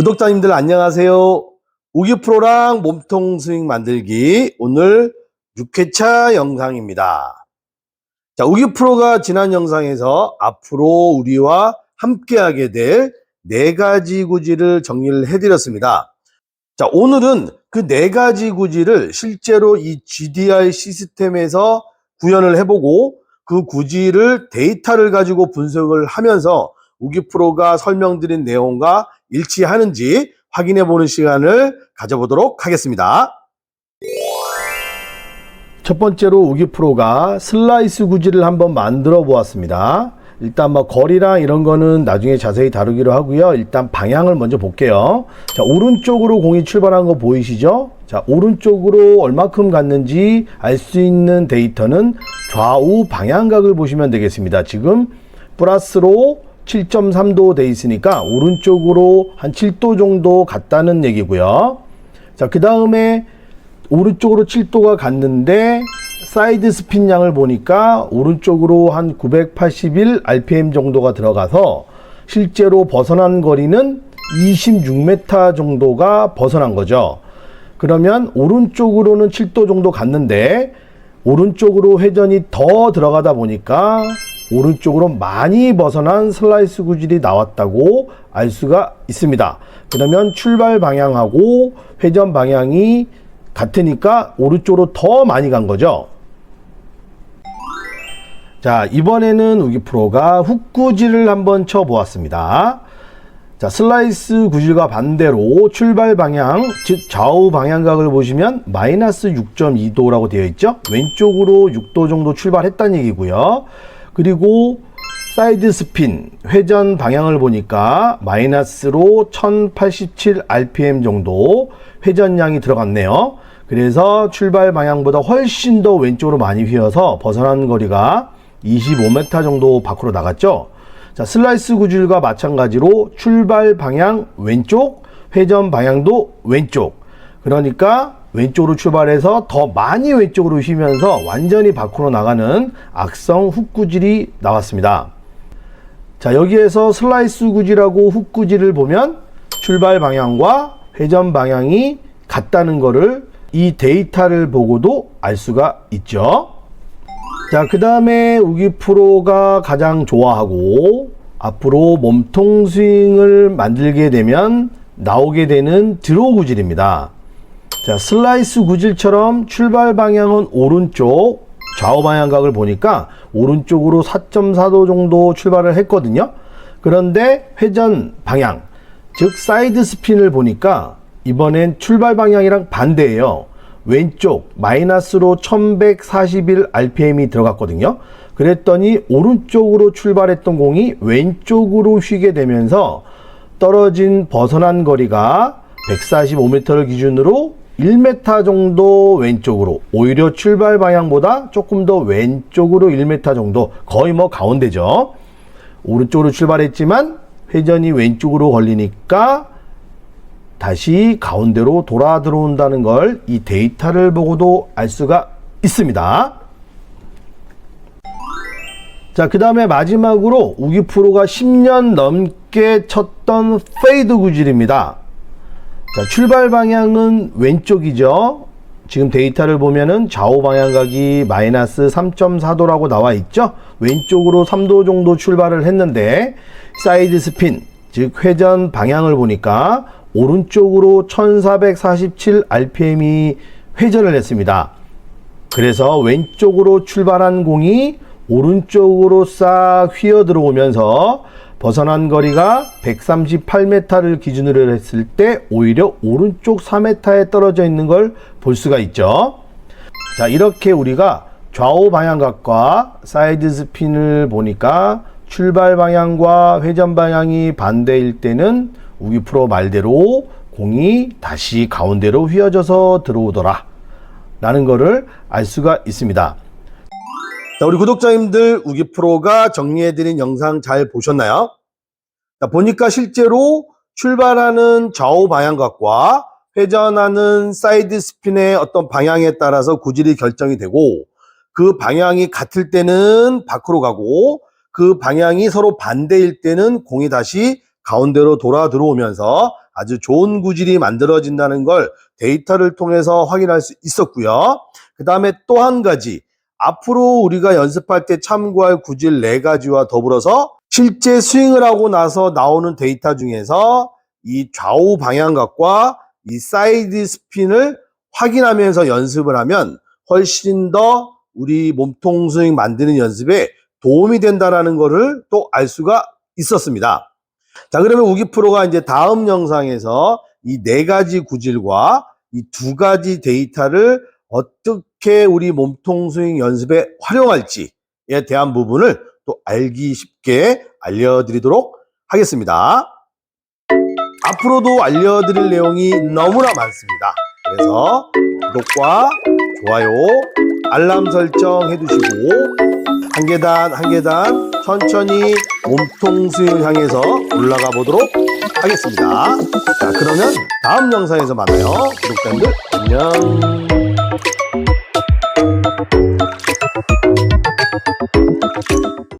구독자님들 안녕하세요. 우기프로랑 몸통 스윙 만들기 오늘 6회차 영상입니다. 자, 우기프로가 지난 영상에서 앞으로 우리와 함께하게 될 4가지 구질을 정리를 해드렸습니다. 자, 오늘은 그 4가지 구질을 실제로 이 GDR 시스템에서 구현을 해보고 그 구질을 데이터를 가지고 분석을 하면서 우기프로가 설명드린 내용과 일치하는지 확인해 보는 시간을 가져보도록 하겠습니다. 첫 번째로 우기프로가 슬라이스 구질을 한번 만들어 보았습니다. 일단 거리랑 이런 거는 나중에 자세히 다루기로 하고요. 일단 방향을 먼저 볼게요. 자, 오른쪽으로 공이 출발한 거 보이시죠? 자, 오른쪽으로 얼마큼 갔는지 알 수 있는 데이터는 좌우 방향각을 보시면 되겠습니다. 지금 플러스로 7.3도 돼 있으니까 오른쪽으로 한 7도 정도 갔다는 얘기고요. 자, 그 다음에 오른쪽으로 7도가 갔는데 사이드 스핀 양을 보니까 오른쪽으로 한 981 rpm 정도가 들어가서 실제로 벗어난 거리는 26m 정도가 벗어난 거죠. 그러면 오른쪽으로는 7도 정도 갔는데 오른쪽으로 회전이 더 들어가다 보니까 오른쪽으로 많이 벗어난 슬라이스 구질이 나왔다고 알 수가 있습니다. 그러면 출발 방향하고 회전 방향이 같으니까 오른쪽으로 더 많이 간 거죠. 자, 이번에는 우기프로가 훅 구질을 한번 쳐보았습니다. 자, 슬라이스 구질과 반대로 출발 방향, 즉 좌우 방향각을 보시면 마이너스 6.2도라고 되어 있죠. 왼쪽으로 6도 정도 출발했다는 얘기고요. 그리고 사이드 스핀, 회전 방향을 보니까 마이너스로 1087 rpm 정도 회전량이 들어갔네요. 그래서 출발 방향보다 훨씬 더 왼쪽으로 많이 휘어서 벗어난 거리가 25m 정도 밖으로 나갔죠. 자, 슬라이스 구질과 마찬가지로 출발 방향 왼쪽, 회전 방향도 왼쪽. 그러니까 왼쪽으로 출발해서 더 많이 왼쪽으로 휘면서 완전히 밖으로 나가는 악성 훅 구질이 나왔습니다. 자, 여기에서 슬라이스 구질하고 훅 구질을 보면 출발 방향과 회전 방향이 같다는 거를 이 데이터를 보고도 알 수가 있죠. 자, 그 다음에 우기프로가 가장 좋아하고 앞으로 몸통 스윙을 만들게 되면 나오게 되는 드로우 구질입니다. 자, 슬라이스 구질처럼 출발 방향은 오른쪽, 좌우 방향각을 보니까 오른쪽으로 4.4도 정도 출발을 했거든요. 그런데 회전 방향, 즉 사이드 스핀을 보니까 이번엔 출발 방향이랑 반대예요. 왼쪽 마이너스로 1141 rpm이 들어갔거든요. 그랬더니 오른쪽으로 출발했던 공이 왼쪽으로 휘게 되면서 떨어진 벗어난 거리가 145m를 기준으로 1m 정도 왼쪽으로, 오히려 출발 방향보다 조금 더 왼쪽으로 1m 정도, 거의 가운데죠. 오른쪽으로 출발했지만 회전이 왼쪽으로 걸리니까 다시 가운데로 돌아 들어온다는 걸 이 데이터를 보고도 알 수가 있습니다. 자, 그 다음에 마지막으로 우기프로가 10년 넘게 쳤던 페이드 구질입니다. 자, 출발 방향은 왼쪽이죠. 지금 데이터를 보면은 좌우 방향각이 마이너스 3.4도라고 나와 있죠. 왼쪽으로 3도 정도 출발을 했는데 사이드 스핀, 즉 회전 방향을 보니까 오른쪽으로 1447 rpm이 회전을 했습니다. 그래서 왼쪽으로 출발한 공이 오른쪽으로 싹 휘어 들어오면서 벗어난 거리가 138m를 기준으로 했을 때 오히려 오른쪽 4m에 떨어져 있는 걸 볼 수가 있죠. 자, 이렇게 우리가 좌우 방향각과 사이드 스핀을 보니까 출발 방향과 회전 방향이 반대일 때는 우기프로 말대로 공이 다시 가운데로 휘어져서 들어오더라 라는 거를 알 수가 있습니다. 자, 우리 구독자님들 우기프로가 정리해드린 영상 잘 보셨나요? 자, 보니까 실제로 출발하는 좌우 방향각과 회전하는 사이드 스핀의 어떤 방향에 따라서 구질이 결정이 되고 그 방향이 같을 때는 밖으로 가고 그 방향이 서로 반대일 때는 공이 다시 가운데로 돌아 들어오면서 아주 좋은 구질이 만들어진다는 걸 데이터를 통해서 확인할 수 있었고요. 그 다음에 또 한 가지, 앞으로 우리가 연습할 때 참고할 구질 4가지와 더불어서 실제 스윙을 하고 나서 나오는 데이터 중에서 이 좌우 방향각과 이 사이드 스핀을 확인하면서 연습을 하면 훨씬 더 우리 몸통 스윙 만드는 연습에 도움이 된다는 것을 또 알 수가 있었습니다. 자, 그러면 우기 프로가 이제 다음 영상에서 이 4가지 구질과 이 2가지 데이터를 어떻게 우리 몸통 스윙 연습에 활용할지에 대한 부분을 또 알기 쉽게 알려드리도록 하겠습니다. 앞으로도 알려드릴 내용이 너무나 많습니다. 그래서 구독과 좋아요, 알람 설정 해두시고 한 계단 한 계단 천천히 몸통 스윙 향해서 올라가 보도록 하겠습니다. 자, 그러면 다음 영상에서 만나요. 구독자님들 안녕.